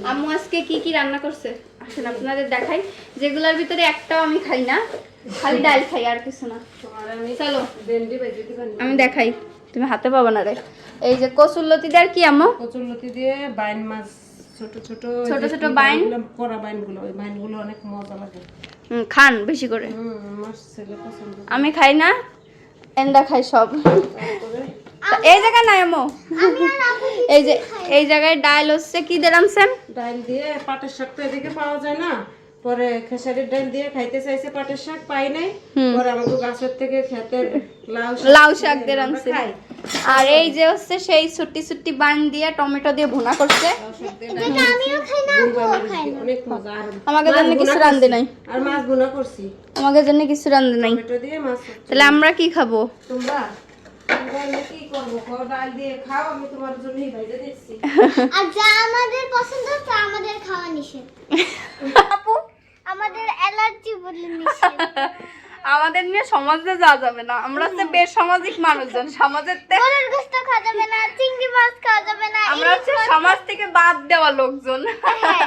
আম্মু আজকে কি কি রান্না করছে আসেন আপনাদের দেখাই, যেগুলোর ভিতরে একটাও আমি খাই না, খালি ডাল খাই আর কিছু না। চলো আমি দেখাই, তুমি হাতে পাবো না রে। এই যে কচুরলতি দিয়ে আর কি আম্মু? কচুরলতি দিয়ে বাইন মাছ, ছোট ছোট ছোট ছোট বাইন, করা বাইনগুলো, ওই বাইনগুলো অনেক মজা লাগে। খান বেশি করে। আমার ছেলে পছন্দ। আমি খাই না, এন্ডা খাই সব। এই জায়গা নাই আম্মু, এই যে এই জায়গায় ডাল হচ্ছে কি দিলাম সেম ডাল দিয়ে পাটের শাক তো এদিকে পাওয়া যায় না, পরে খেসারির ডাল দিয়ে খাইতে চাইছে, পাটের শাক পাই নাই, পরে আমাকে গাছের থেকে খেতে লাউ শাক দিয়ে রাঁধছে। আর এই যে হচ্ছে সেই ছুটি ছুটি বান দিয়ে টমেটো দিয়ে ভুনা করছে, অনেক মজা। আর আমাদের জন্য কিছু রাঁধে নাই, আর মাছ ভুনা করছি আমাদের জন্য কিছু রাঁধে নাই। টমেটো দিয়ে মাছ। তাহলে আমরা কি খাবো? তোমরা কি করবো, ডাল দিয়ে খাও, আমি তোমার জন্যই ভেজে দিচ্ছি। আর যা আমাদের পছন্দ তা আমাদের খাওয়া নিষেধ। আপু আমাদের অ্যালার্জি বলে নিষেধ। আমাদের নিয়ে সমাজে যাওয়া যাবে না, আমরা হচ্ছে বেসামাজিক মানুষজন, সমাজের গরুর গোশত খাওয়া যাবে না, চিংড়ি মাছ খাওয়া যাবে না, আমরা হচ্ছে সমাজ থেকে বাদ দেওয়া লোকজন। হ্যাঁ।